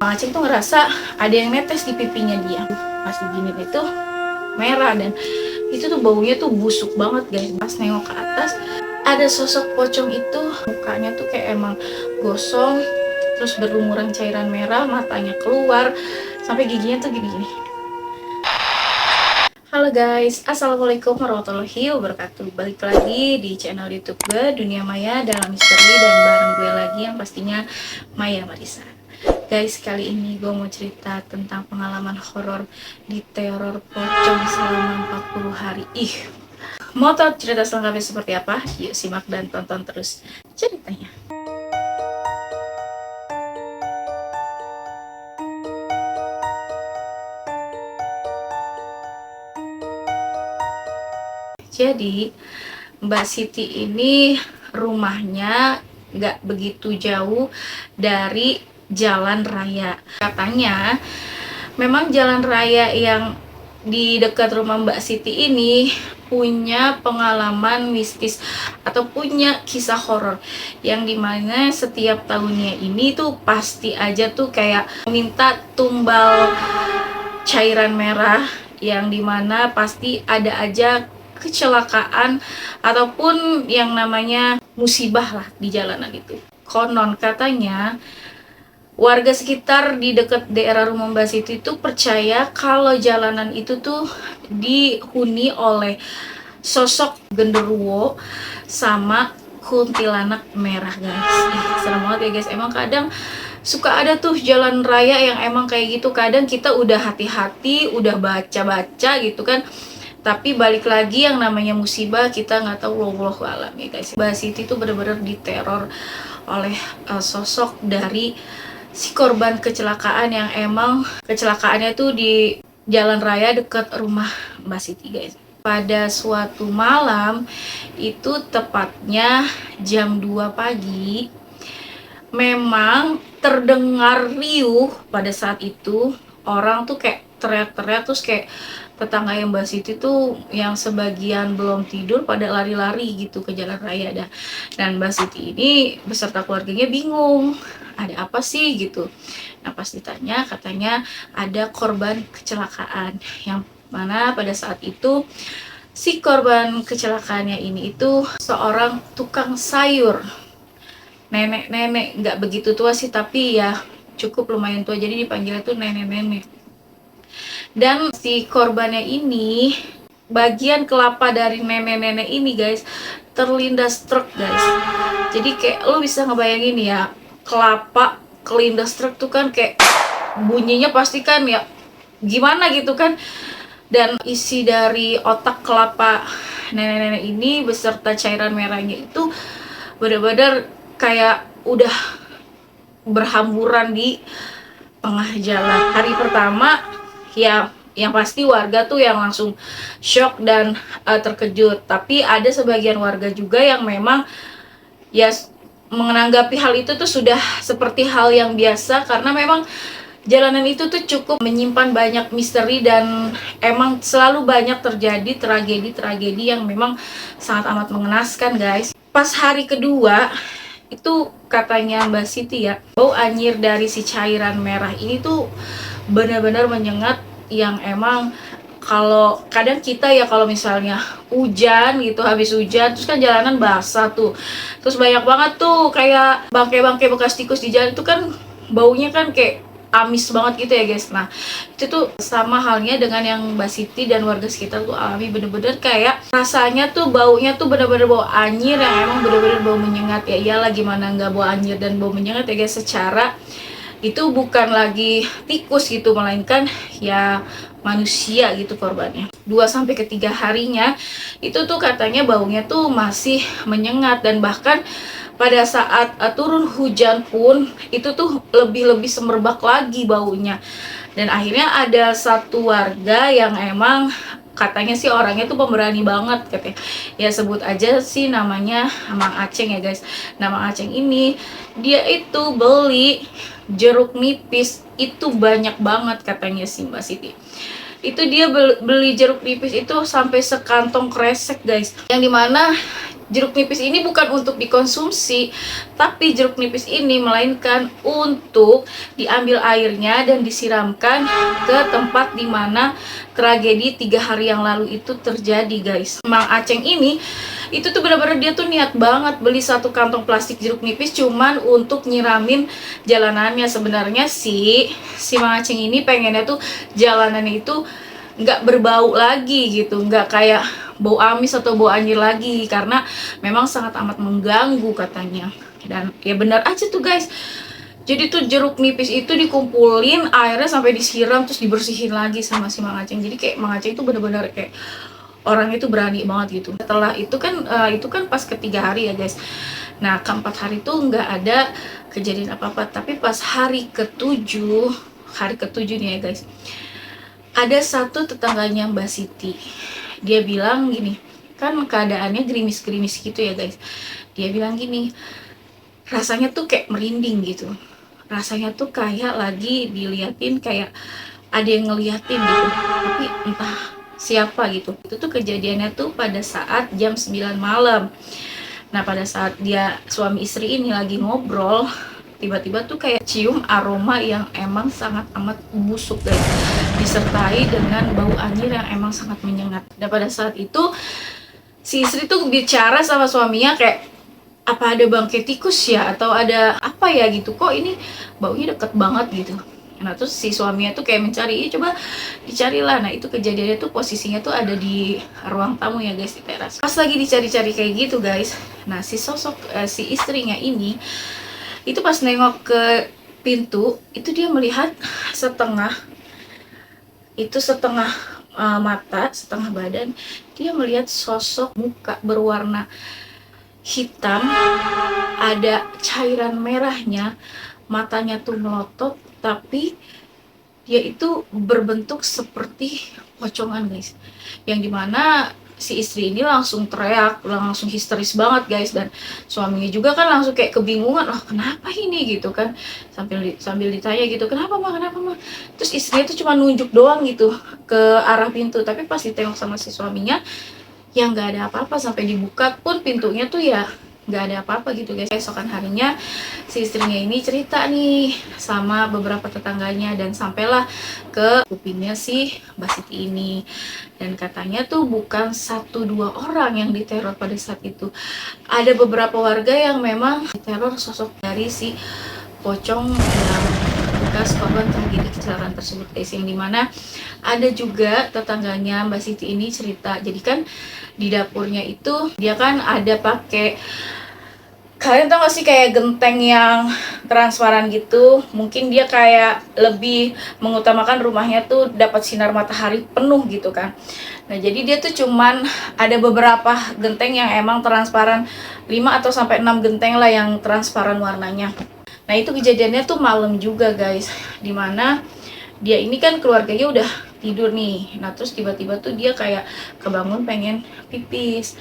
Mang Aceh tuh ngerasa ada yang netes di pipinya dia. Pas digini itu merah dan itu tuh baunya tuh busuk banget guys. Pas nengok ke atas ada sosok pocong itu, mukanya tuh kayak emang gosong, terus berlumuran cairan merah, matanya keluar, sampai giginya tuh gini-gini. Halo guys, assalamualaikum warahmatullahi wabarakatuh. Balik lagi di channel YouTube gue, Dunia Maya Dalam Misteri, dan bareng gue lagi yang pastinya Maya Marisa. Guys, kali ini gue mau cerita tentang pengalaman horor di teror pocong selama 40 hari. Mau tahu cerita selengkapnya seperti apa? Yuk simak dan tonton terus ceritanya. Jadi Mbak Siti ini rumahnya nggak begitu jauh dari jalan raya. Katanya memang jalan raya yang di dekat rumah Mbak Siti ini punya pengalaman mistis atau punya kisah horor yang dimana setiap tahunnya ini tuh pasti aja tuh kayak minta tumbal cairan merah, yang dimana pasti ada aja kecelakaan ataupun yang namanya musibah lah di jalanan itu. Konon katanya warga sekitar di dekat daerah rumah Mbak Siti itu percaya kalau jalanan itu tuh dihuni oleh sosok genderuwo sama kuntilanak merah guys. Serem banget ya guys. Emang kadang suka ada tuh jalan raya yang emang kayak gitu. Kadang kita udah hati-hati, udah baca-baca gitu kan, tapi balik lagi yang namanya musibah kita nggak tahu, wallahu alam ya guys. Mbak Siti tuh bener-bener diteror oleh sosok dari si korban kecelakaan yang emang kecelakaannya tuh di jalan raya dekat rumah Mbak Siti guys. Pada suatu malam itu tepatnya jam 2 pagi, memang terdengar riuh pada saat itu. Orang tuh kayak teriak-teriak, terus kayak tetangga yang Mbak Siti tuh yang sebagian belum tidur pada lari-lari gitu ke jalan raya dah. Dan Mbak Siti ini beserta keluarganya bingung, ada apa sih gitu. Nah pas ditanya katanya ada korban kecelakaan, yang mana pada saat itu si korban kecelakaannya ini itu seorang tukang sayur. Nenek-nenek, nggak begitu tua sih tapi ya cukup lumayan tua, jadi dipanggilnya tuh nenek-nenek. Dan si korbannya ini, bagian kelapa dari nenek-nenek ini guys terlindas truk guys. Jadi kayak lo bisa ngebayangin ya, kelapa kelindas truk tuh kan kayak bunyinya pasti kan ya gimana gitu kan. Dan isi dari otak kelapa nenek-nenek ini beserta cairan merahnya itu benar-benar kayak udah berhamburan di tengah jalan. Hari pertama ya yang pasti warga tuh yang langsung shock dan terkejut. Tapi ada sebagian warga juga yang memang ya menanggapi hal itu tuh sudah seperti hal yang biasa, karena memang jalanan itu tuh cukup menyimpan banyak misteri dan emang selalu banyak terjadi tragedi-tragedi yang memang sangat amat mengenaskan guys. Pas hari kedua itu katanya Mbak Siti ya, bau anyir dari si cairan merah ini tuh benar-benar menyengat, yang emang kalau kadang kita ya kalau misalnya hujan gitu, habis hujan terus kan jalanan basah tuh, terus banyak banget tuh kayak bangkai-bangkai bekas tikus di jalan itu kan baunya kan kayak amis banget gitu ya guys. Nah itu tuh sama halnya dengan yang Mbak Siti dan warga sekitar tuh alami, bener-bener kayak rasanya tuh baunya tuh bener-bener bau anyir yang emang bener-bener bau menyengat. Ya iyalah gimana nggak bau anyir dan bau menyengat ya guys, secara itu bukan lagi tikus gitu, melainkan ya manusia gitu korbannya. 2 sampai ke 3 harinya itu tuh katanya baunya tuh masih menyengat, dan bahkan pada saat turun hujan pun itu tuh lebih semerbak lagi baunya. Dan akhirnya ada satu warga yang emang katanya sih orangnya tuh pemberani banget katanya. Ya sebut aja sih namanya Mang Aceng ya guys. Nah Mang Aceng ini dia itu beli jeruk nipis itu banyak banget katanya sih Mbak Siti. Itu dia beli jeruk nipis itu sampai sekantong kresek guys, yang dimana jeruk nipis ini bukan untuk dikonsumsi, tapi jeruk nipis ini melainkan untuk diambil airnya dan disiramkan ke tempat dimana tragedi 3 hari yang lalu itu terjadi, guys. Mang Aceng ini itu tuh benar-benar dia tuh niat banget beli 1 kantong plastik jeruk nipis cuman untuk nyiramin jalanannya. Sebenarnya si Mang Aceng ini pengennya tuh jalanannya itu nggak berbau lagi gitu, nggak kayak bau amis atau bau anjir lagi, karena memang sangat amat mengganggu katanya. Dan ya benar aja tuh, guys. Jadi tuh jeruk nipis itu dikumpulin, airnya sampai disiram terus dibersihin lagi sama si Mang Aceng. Jadi kayak Mang Aceng itu benar-benar kayak orang itu berani banget gitu. Setelah itu kan pas ke 3 hari ya, guys. Nah, ke 4 hari tuh nggak ada kejadian apa-apa, tapi pas hari ke-7 nih ya, guys, ada satu tetangganya Mbak Siti. Dia bilang gini, kan keadaannya gerimis-gerimis gitu ya, guys. Dia bilang gini, rasanya tuh kayak merinding gitu. Rasanya tuh kayak lagi diliatin, kayak ada yang ngeliatin gitu. Tapi entah siapa gitu. Itu tuh kejadiannya tuh pada saat jam 9 malam. Nah, pada saat dia suami istri ini lagi ngobrol, tiba-tiba tuh kayak cium aroma yang emang sangat amat busuk, guys, disertai dengan bau anjir yang emang sangat menyengat. Dan pada saat itu si istri tuh bicara sama suaminya kayak, apa ada bangkai tikus ya, atau ada apa ya gitu, kok ini baunya deket banget gitu. Nah, terus si suaminya tuh kayak mencari, coba dicarilah. Nah, itu kejadiannya tuh posisinya tuh ada di ruang tamu ya, guys, di teras. Pas lagi dicari-cari kayak gitu, guys, nah si si istrinya ini itu pas nengok ke pintu, itu dia melihat setengah mata, setengah badan, dia melihat sosok muka berwarna hitam, ada cairan merahnya, matanya tuh melotot, tapi dia itu berbentuk seperti pocongan, guys. Yang dimana si istri ini langsung teriak, langsung histeris banget, guys. Dan suaminya juga kan langsung kayak kebingungan, oh kenapa ini gitu kan, sambil ditanya gitu, kenapa mah. Terus istrinya tuh cuma nunjuk doang gitu ke arah pintu, tapi pas ditengok sama si suaminya, yang nggak ada apa-apa. Sampai dibuka pun pintunya tuh ya nggak ada apa-apa gitu, guys. Esokan harinya si istrinya ini cerita nih sama beberapa tetangganya, dan sampailah ke kupingnya si Mbak Siti ini. Dan katanya tuh bukan 1-2 orang yang diteror pada saat itu, ada beberapa warga yang memang diteror sosok dari si pocong yang bekas korban tragedi kecelakaan tersebut, guys. Yang dimana ada juga tetangganya Mbak Siti ini cerita, jadi kan di dapurnya itu dia kan ada pakai, kalian tau gak sih, kayak genteng yang transparan gitu. Mungkin dia kayak lebih mengutamakan rumahnya tuh dapat sinar matahari penuh gitu kan. Nah, jadi dia tuh cuman ada beberapa genteng yang emang transparan, 5 atau sampai 6 genteng lah yang transparan warnanya. Nah, itu kejadiannya tuh malam juga, guys, dimana dia ini kan keluarganya udah tidur nih. Nah, terus tiba-tiba tuh dia kayak kebangun pengen pipis.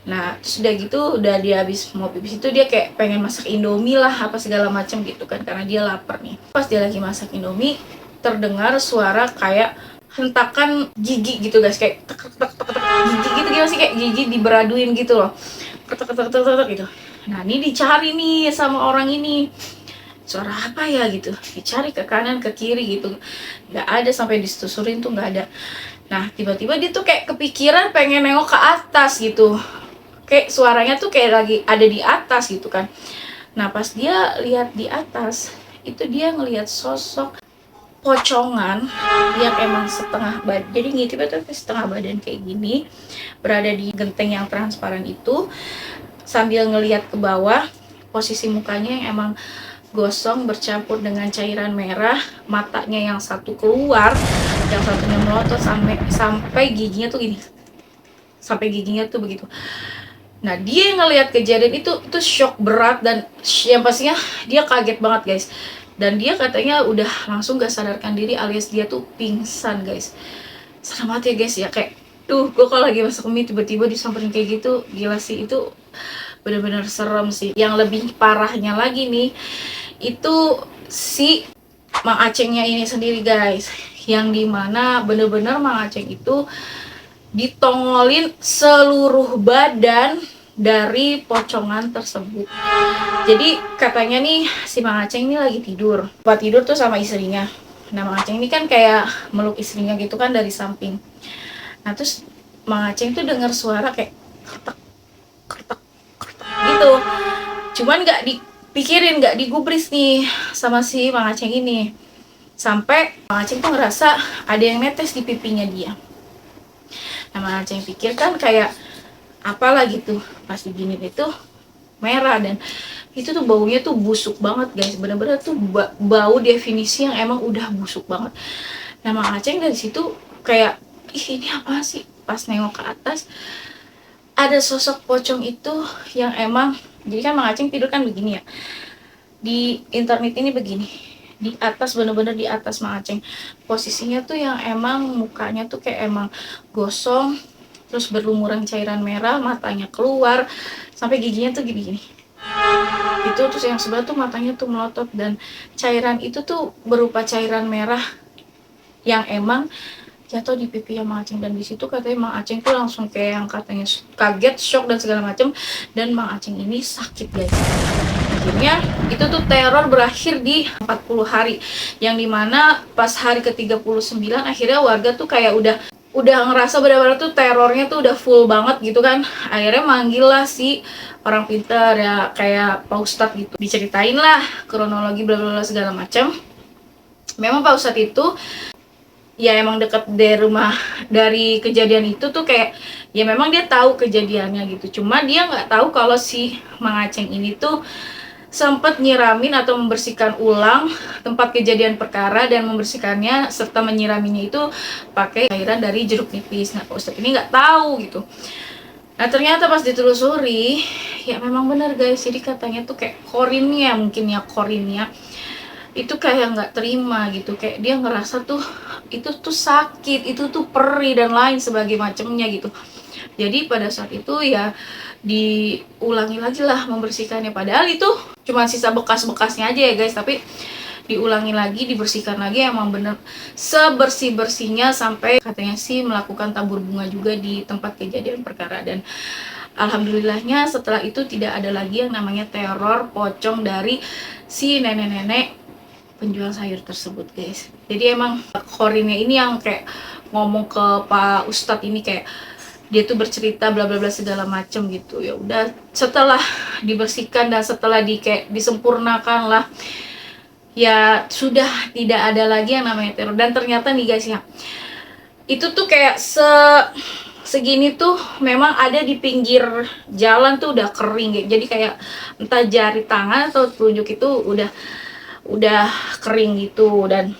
Nah, terus udah gitu, udah dia habis mau pipis itu dia kayak pengen masak Indomie lah, apa segala macam gitu kan, karena dia lapar nih. Pas dia lagi masak Indomie, terdengar suara kayak hentakan gigi gitu, guys, kayak tek tek tek tek gigi gitu, gimana sih, kayak gigi diberaduin gitu loh, tek tek tek tek tek gitu. Nah, ini dicari nih sama orang ini, suara apa ya gitu, dicari ke kanan ke kiri gitu, nggak ada, sampai ditelusurin tuh nggak ada. Nah, tiba-tiba dia tuh kayak kepikiran pengen nengok ke atas gitu, kayak suaranya tuh kayak lagi ada di atas gitu kan. Nah, pas dia lihat di atas, itu dia ngelihat sosok pocongan yang emang setengah badan, jadi ngintip tuh setengah badan kayak gini, berada di genteng yang transparan itu, sambil ngelihat ke bawah. Posisi mukanya yang emang gosong bercampur dengan cairan merah, matanya yang satu keluar, yang satunya melotot sampai giginya tuh gini, sampai giginya tuh begitu. Nah, dia ngelihat kejadian itu shock berat, dan yang pastinya dia kaget banget, guys. Dan dia katanya udah langsung gak sadarkan diri, alias dia tuh pingsan, guys. Serem banget ya, guys, ya, kayak gue kalau lagi masak mie tiba-tiba disamperin kayak gitu, gila sih, itu bener-bener serem sih. Yang lebih parahnya lagi nih, itu si Mang Acengnya ini sendiri, guys, yang dimana bener-bener Mang Aceng itu ditongolin seluruh badan dari pocongan tersebut. Jadi katanya nih si Mang Aceh ini lagi tidur. Pas tidur tuh sama istrinya. Nah Mang Aceh ini kan kayak meluk istrinya gitu kan dari samping. Nah terus Mang Aceh tuh dengar suara kayak kertek kertek kertek gitu. Cuman nggak dipikirin, nggak digubris nih sama si Mang Aceh ini. Sampai Mang Aceh tuh ngerasa ada yang netes di pipinya dia. Nah Mang Aceh pikir kan kayak apalah gitu. Pas diginiin itu merah, dan itu tuh baunya tuh busuk banget guys, bener-bener tuh bau definisi yang emang udah busuk banget. Nah Mang Aceh dari situ kayak, ih ini apa sih, pas nengok ke atas ada sosok pocong itu yang emang, jadi kan Mang Aceh tidur kan begini ya, di internet ini begini, di atas, bener-bener di atas Mang Aceh posisinya tuh yang emang mukanya tuh kayak emang gosong, terus berlumuran cairan merah, matanya keluar sampai giginya tuh gini-gini itu. Terus yang sebelah tuh matanya tuh melotot, dan cairan itu tuh berupa cairan merah yang emang jatuh di pipi Mang Aceh. Dan di situ katanya Mang Aceh tuh langsung kayak yang katanya kaget, shock dan segala macem, dan Mang Aceh ini sakit guys. Akhirnya itu tuh teror berakhir di 40 hari, yang dimana pas hari ke-39 akhirnya warga tuh kayak udah ngerasa benar-benar tuh terornya tuh udah full banget gitu kan. Akhirnya manggil lah si orang pintar ya, kayak Pak Ustadz gitu, diceritain lah kronologi bla bla bla segala macam. Memang Pak Ustadz itu ya emang dekat dari rumah, dari kejadian itu tuh kayak ya memang dia tahu kejadiannya gitu, cuma dia nggak tahu kalau si Mang Aceh ini tuh sempat nyiramin atau membersihkan ulang tempat kejadian perkara, dan membersihkannya serta menyiraminya itu pakai cairan dari jeruk nipis. Nah Pak Ustadz ini nggak tahu gitu. Nah ternyata pas ditelusuri ya memang benar guys, jadi katanya tuh kayak korinnya, mungkin ya korinnya itu kayak nggak terima gitu, kayak dia ngerasa tuh itu tuh sakit, itu tuh perih dan lain sebagai macamnya gitu. Jadi pada saat itu ya diulangi lagi lah membersihkannya, padahal itu cuma sisa bekas-bekasnya aja ya guys, tapi diulangi lagi, dibersihkan lagi, emang bener sebersih-bersihnya, sampai katanya sih melakukan tabur bunga juga di tempat kejadian perkara. Dan alhamdulillahnya setelah itu tidak ada lagi yang namanya teror pocong dari si nenek-nenek penjual sayur tersebut guys. Jadi emang korinnya ini yang kayak ngomong ke Pak Ustadz ini, kayak dia tuh bercerita bla bla bla segala macem gitu. Ya udah setelah dibersihkan dan setelah kayak disempurnakan lah, ya sudah tidak ada lagi yang namanya teror. Dan ternyata nih guys ya, itu tuh kayak segini tuh memang ada di pinggir jalan tuh udah kering gitu. Jadi kayak entah jari tangan atau telunjuk itu udah kering gitu. Dan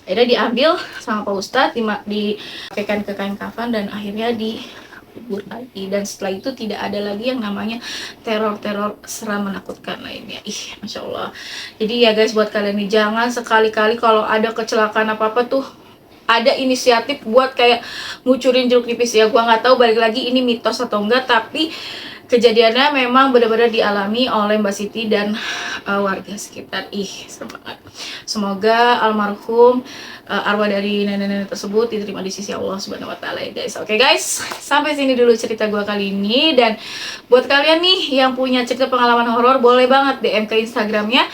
akhirnya diambil sama Pak Ustadz, dipakaikan ke kain kafan, dan akhirnya dikubur lagi. Dan setelah itu tidak ada lagi yang namanya teror-teror seram menakutkan lainnya. Ih Masya Allah. Jadi ya guys, buat kalian nih, jangan sekali-kali kalau ada kecelakaan apa-apa tuh ada inisiatif buat kayak ngucurin jeruk nipis ya. Gua nggak tahu balik lagi ini mitos atau enggak, tapi kejadiannya memang benar-benar dialami oleh Mbak Siti dan warga sekitar. Ih semangat. Semoga almarhum arwah dari nenek-nenek tersebut diterima di sisi Allah Subhanahu wa taala ya guys. Oke guys, sampai sini dulu cerita gua kali ini. Dan buat kalian nih yang punya cerita pengalaman horor, boleh banget DM ke Instagramnya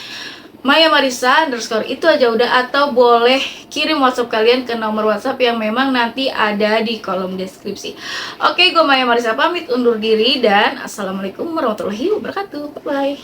Maya Marissa _ itu aja udah, atau boleh kirim WhatsApp kalian ke nomor WhatsApp yang memang nanti ada di kolom deskripsi. Oke, gue Maya Marissa pamit undur diri, dan assalamualaikum warahmatullahi wabarakatuh. Bye bye.